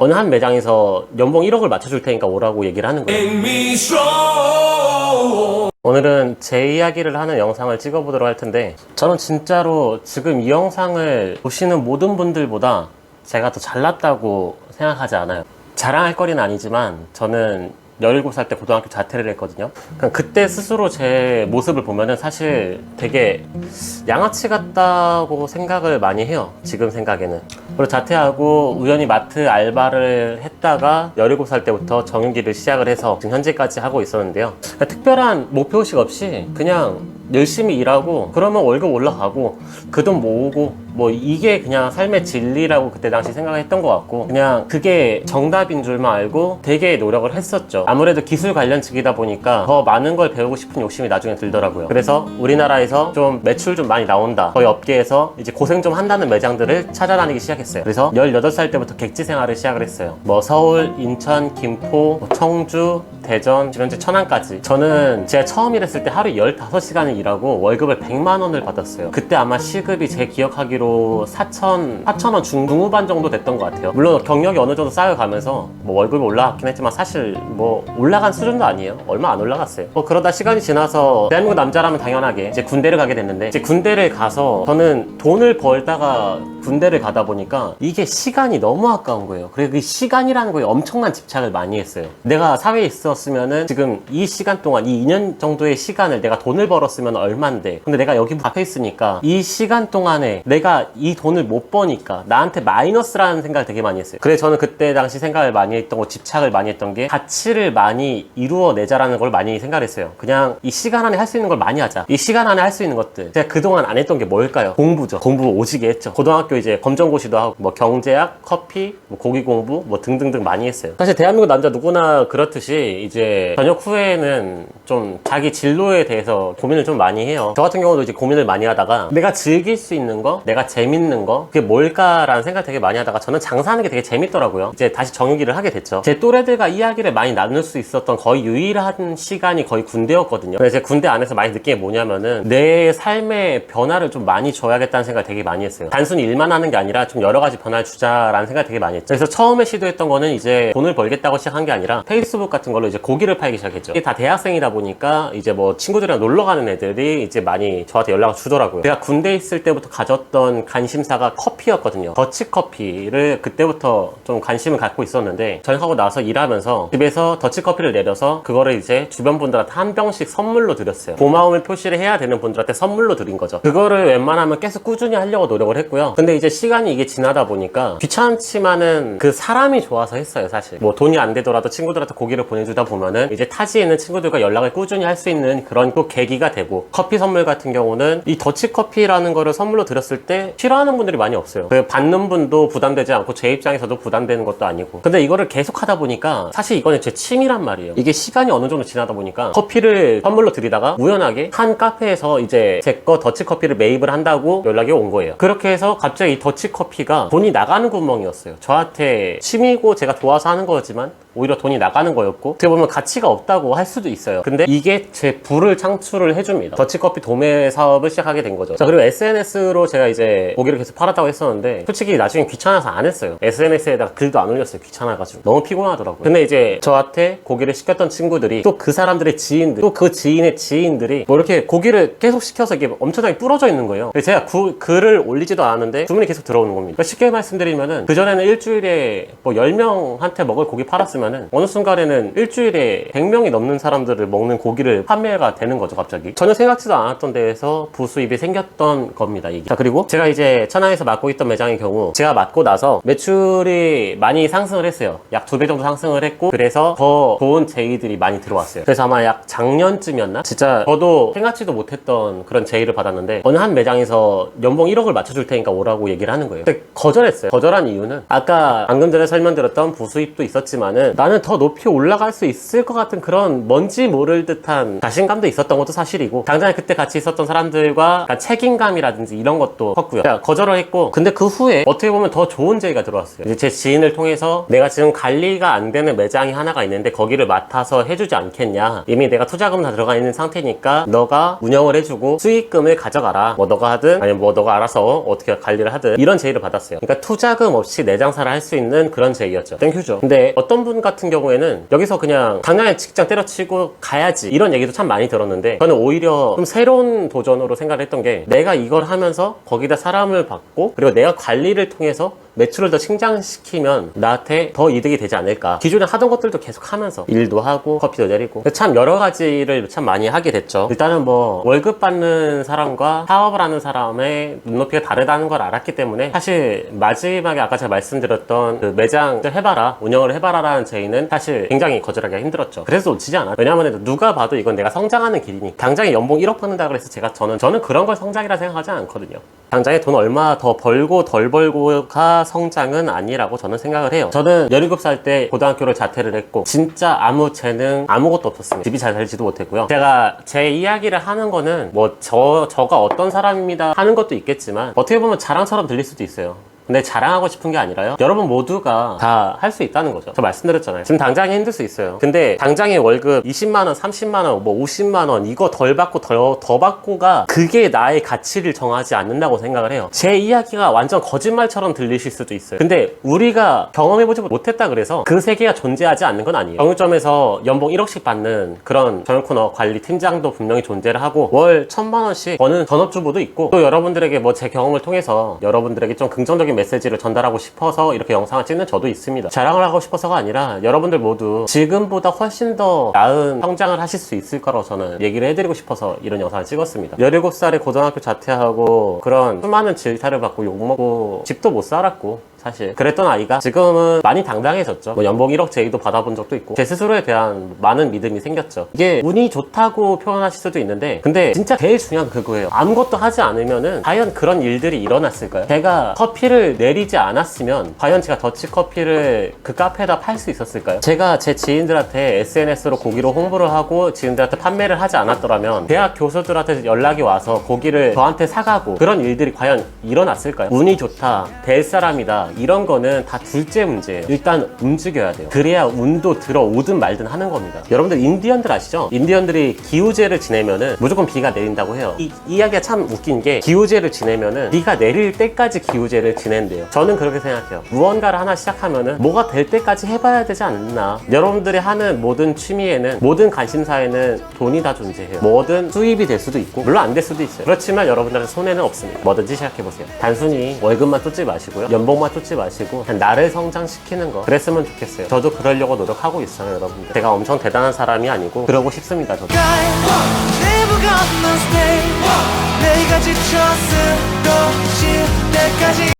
어느 한 매장에서 연봉 1억을 맞춰줄 테니까 오라고 얘기를 하는 거예요. 오늘은 제 이야기를 하는 영상을 찍어보도록 할 텐데, 저는 진짜로 지금 이 영상을 보시는 모든 분들보다 제가 더 잘났다고 생각하지 않아요. 자랑할 거리는 아니지만 저는 17살 때 고등학교 자퇴를 했거든요. 그때 스스로 제 모습을 보면은 사실 되게 양아치 같다고 생각을 많이 해요. 지금 생각에는. 그리고 자퇴하고 우연히 마트 알바를 했다가 17살 때부터 정규직을 시작을 해서 지금 현재까지 하고 있었는데요. 특별한 목표의식 없이 그냥 열심히 일하고 그러면 월급 올라가고 그 돈 모으고 뭐 이게 그냥 삶의 진리라고 그때 당시 생각을 했던 것 같고, 그냥 그게 정답인 줄만 알고 되게 노력을 했었죠. 아무래도 기술 관련 직이다 보니까 더 많은 걸 배우고 싶은 욕심이 나중에 들더라고요. 그래서 우리나라에서 좀 매출 좀 많이 나온다, 저희 업계에서 이제 고생 좀 한다는 매장들을 찾아다니기 시작했어요. 그래서 18살 때부터 객지 생활을 시작을 했어요. 뭐 서울, 인천, 김포, 청주, 대전, 지금 현재 천안까지. 저는 제가 처음 일했을 때 하루에 15시간을 일하고 월급을 100만 원을 받았어요. 그때 아마 시급이 제 기억하기로 4,000원 중후반 정도 됐던 것 같아요. 물론 경력이 어느 정도 쌓여가면서 뭐 월급이 올라갔긴 했지만 사실 뭐 올라간 수준도 아니에요. 얼마 안 올라갔어요. 그러다 시간이 지나서 대한민국 남자라면 당연하게 이제 군대를 가게 됐는데, 이제 군대를 가서 저는 돈을 벌다가 군대를 가다 보니까 이게 시간이 너무 아까운 거예요. 그래서 그 시간이라는 거에 엄청난 집착을 많이 했어요. 내가 사회에 있었으면은 지금 이 시간 동안, 이 2년 정도의 시간을 내가 돈을 벌었으면 얼만데, 근데 내가 여기 박혀 있으니까 이 시간 동안에 내가 이 돈을 못 버니까 나한테 마이너스라는 생각을 되게 많이 했어요. 그래서 저는 그때 당시 생각을 많이 했던 거, 집착을 많이 했던 게 가치를 많이 이루어내자라는 걸 많이 생각을 했어요. 그냥 이 시간 안에 할 수 있는 걸 많이 하자. 이 시간 안에 할 수 있는 것들. 제가 그동안 안 했던 게 뭘까요? 공부죠. 공부 오지게 했죠. 고등학교 이제 검정고시도 하고 뭐 경제학, 커피, 뭐 고기 공부 뭐 등등등 많이 했어요. 사실 대한민국 남자 누구나 그렇듯이 이제 저녁 후에는 좀 자기 진로에 대해서 고민을 좀 많이 해요. 저 같은 경우도 이제 고민을 많이 하다가 내가 즐길 수 있는 거, 내가 재밌는 거, 그게 뭘까라는 생각 되게 많이 하다가 저는 장사하는 게 되게 재밌더라고요. 이제 다시 정규직을 하게 됐죠. 제 또래들과 이야기를 많이 나눌 수 있었던 거의 유일한 시간이 거의 군대였거든요. 그래서 제 군대 안에서 많이 느낀 게 뭐냐면은 내 삶의 변화를 좀 많이 줘야겠다는 생각을 되게 많이 했어요. 단순히 일만 하는 게 아니라 좀 여러 가지 변화를 주자라는 생각을 되게 많이 했죠. 그래서 처음에 시도했던 거는 이제 돈을 벌겠다고 시작한 게 아니라 페이스북 같은 걸로 이제 고기를 팔기 시작했죠. 이게 다 대학생이다 보니까 이제 뭐 친구들이랑 놀러 가는 애들이 이제 많이 저한테 연락을 주더라고요. 제가 군대에 있을 때부터 가졌던 관심사가 커피였거든요. 더치커피를 그때부터 좀 관심을 갖고 있었는데, 전역하고 나서 일하면서 집에서 더치커피를 내려서 그거를 이제 주변 분들한테 한 병씩 선물로 드렸어요. 고마움을 표시를 해야 되는 분들한테 선물로 드린 거죠. 그거를 웬만하면 계속 꾸준히 하려고 노력을 했고요. 근데 이제 시간이 이게 지나다 보니까 귀찮지만은 그 사람이 좋아서 했어요. 사실 뭐 돈이 안 되더라도 친구들한테 고기를 보내주다 보면은 이제 타지에 있는 친구들과 연락을 꾸준히 할 수 있는 그런 또 계기가 되고, 커피 선물 같은 경우는 이 더치커피라는 거를 선물로 드렸을 때 싫어하는 분들이 많이 없어요. 받는 분도 부담되지 않고 제 입장에서도 부담되는 것도 아니고. 근데 이거를 계속 하다 보니까 사실 이거는 제 취미란 말이에요. 이게 시간이 어느 정도 지나다 보니까 커피를 선물로 드리다가 우연하게 한 카페에서 이제 제 거 더치커피를 매입을 한다고 연락이 온 거예요. 그렇게 해서 갑자기 이 더치커피가 돈이 나가는 구멍이었어요. 저한테 취미고 제가 좋아서 하는 거였지만 오히려 돈이 나가는 거였고, 어떻게 보면 가치가 없다고 할 수도 있어요. 근데 이게 제 부를 창출을 해줍니다. 더치커피 도매 사업을 시작하게 된 거죠. 자, 그리고 SNS로 제가 이제 고기를 계속 팔았다고 했었는데 솔직히 나중에 귀찮아서 안 했어요. SNS에다가 글도 안 올렸어요. 귀찮아가지고 너무 피곤하더라고요. 근데 이제 저한테 고기를 시켰던 친구들이, 또 그 사람들의 지인들, 또 그 지인의 지인들이 뭐 이렇게 고기를 계속 시켜서 이게 엄청나게 부러져 있는 거예요. 제가 글을 올리지도 않았는데 주문이 계속 들어오는 겁니다. 그러니까 쉽게 말씀드리면은 그전에는 일주일에 뭐 10명한테 먹을 고기 팔았으면은 어느 순간에는 일주일에 100명이 넘는 사람들을 먹는 고기를 판매가 되는 거죠. 갑자기 전혀 생각지도 않았던 데에서 부수입이 생겼던 겁니다, 이게. 자, 그리고 제가 이제 천안에서 맡고 있던 매장의 경우 제가 맡고 나서 매출이 많이 상승을 했어요. 약 2배 정도 상승을 했고, 그래서 더 좋은 제의들이 많이 들어왔어요. 그래서 아마 약 작년쯤이었나? 진짜 저도 생각지도 못했던 그런 제의를 받았는데, 어느 한 매장에서 연봉 1억을 맞춰줄 테니까 오라고 얘기를 하는 거예요. 근데 거절했어요. 거절한 이유는 아까 방금 전에 설명드렸던 부수입도 있었지만은 나는 더 높이 올라갈 수 있을 것 같은 그런 뭔지 모를 듯한 자신감도 있었던 것도 사실이고, 당장에 그때 같이 있었던 사람들과 책임감이라든지 이런 것도 컸고, 없었고요. 제가 거절을 했고, 근데 그 후에 어떻게 보면 더 좋은 제의가 들어왔어요. 이제 제 지인을 통해서 내가 지금 관리가 안 되는 매장이 하나가 있는데 거기를 맡아서 해주지 않겠냐, 이미 내가 투자금 다 들어가 있는 상태니까 너가 운영을 해주고 수익금을 가져가라, 뭐 너가 하든 아니면 뭐 너가 알아서 어떻게 관리를 하든, 이런 제의를 받았어요. 그러니까 투자금 없이 내 장사를 할 수 있는 그런 제의였죠. 땡큐죠. 근데 어떤 분 같은 경우에는 여기서 그냥 당장에 직장 때려치고 가야지, 이런 얘기도 참 많이 들었는데, 저는 오히려 좀 새로운 도전으로 생각을 했던 게, 내가 이걸 하면서 거기다 사람을 받고 그리고 내가 관리를 통해서 매출을 더 성장시키면 나한테 더 이득이 되지 않을까. 기존에 하던 것들도 계속 하면서 일도 하고 커피도 내리고 참 여러 가지를 참 많이 하게 됐죠. 일단은 뭐 월급 받는 사람과 사업을 하는 사람의 눈높이가 다르다는 걸 알았기 때문에, 사실 마지막에 아까 제가 말씀드렸던 그 매장 해봐라, 운영을 해봐라 라는 제의는 사실 굉장히 거절하기가 힘들었죠. 그래서 놓치지 않아요. 왜냐하면 누가 봐도 이건 내가 성장하는 길이니, 당장에 연봉 1억 받는다 그래서 저는 그런 걸 성장이라 생각하지 않거든요. 당장에 돈 얼마 더 벌고 덜 벌고가 성장은 아니라고 저는 생각을 해요. 저는 17살 때 고등학교를 자퇴를 했고 진짜 아무 재능 아무것도 없었습니다. 집이 잘 살지도 못했고요. 제가 제 이야기를 하는 거는 뭐 저가 어떤 사람입니다 하는 것도 있겠지만, 어떻게 보면 자랑처럼 들릴 수도 있어요. 근데 자랑하고 싶은 게 아니라요, 여러분 모두가 다 할 수 있다는 거죠. 저 말씀드렸잖아요. 지금 당장에 힘들 수 있어요. 근데 당장에 월급 20만원, 30만원, 뭐 50만원 이거 덜 받고 더 받고가 그게 나의 가치를 정하지 않는다고 생각을 해요. 제 이야기가 완전 거짓말처럼 들리실 수도 있어요. 근데 우리가 경험해보지 못했다 그래서 그 세계가 존재하지 않는 건 아니에요. 정육점에서 연봉 1억씩 받는 그런 저녁코너 관리 팀장도 분명히 존재를 하고, 월 1000만원씩 버는 전업주부도 있고, 또 여러분들에게 뭐 제 경험을 통해서 여러분들에게 좀 긍정적인 메시지를 전달하고 싶어서 이렇게 영상을 찍는 저도 있습니다. 자랑을 하고 싶어서가 아니라 여러분들 모두 지금보다 훨씬 더 나은 성장을 하실 수 있을 거라고 저는 얘기를 해드리고 싶어서 이런 영상을 찍었습니다. 17살에 고등학교 자퇴하고 그런 수많은 질타를 받고 욕먹고 집도 못 살았고, 사실 그랬던 아이가 지금은 많이 당당해졌죠. 뭐 연봉 1억 제의도 받아본 적도 있고, 제 스스로에 대한 많은 믿음이 생겼죠. 이게 운이 좋다고 표현하실 수도 있는데, 근데 진짜 제일 중요한 건 그거예요. 아무것도 하지 않으면은 과연 그런 일들이 일어났을까요? 제가 커피를 내리지 않았으면 과연 제가 더치커피를 그 카페에다 팔 수 있었을까요? 제가 제 지인들한테 SNS로 고기로 홍보를 하고 지인들한테 판매를 하지 않았더라면 대학 교수들한테 연락이 와서 고기를 저한테 사가고 그런 일들이 과연 일어났을까요? 운이 좋다, 될 사람이다, 이런 거는 다 둘째 문제예요. 일단 움직여야 돼요. 그래야 운도 들어오든 말든 하는 겁니다. 여러분들 인디언들 아시죠? 인디언들이 기우제를 지내면은 무조건 비가 내린다고 해요. 이 이야기가 참 웃긴 게, 기우제를 지내면은 비가 내릴 때까지 기우제를 지낸대요. 저는 그렇게 생각해요. 무언가를 하나 시작하면은 뭐가 될 때까지 해봐야 되지 않나. 여러분들이 하는 모든 취미에는, 모든 관심사에는 돈이 다 존재해요. 뭐든 수입이 될 수도 있고 물론 안 될 수도 있어요. 그렇지만 여러분들한테 손해는 없습니다. 뭐든지 시작해보세요. 단순히 월급만 쫓지 마시고요, 연봉만 쫓지 마시고 그냥 나를 성장시키는 거, 그랬으면 좋겠어요. 저도 그러려고 노력하고 있어요. 여러분들, 제가 엄청 대단한 사람이 아니고 그러고 싶습니다. 저도. 내가 지쳐 쓰러질 때까지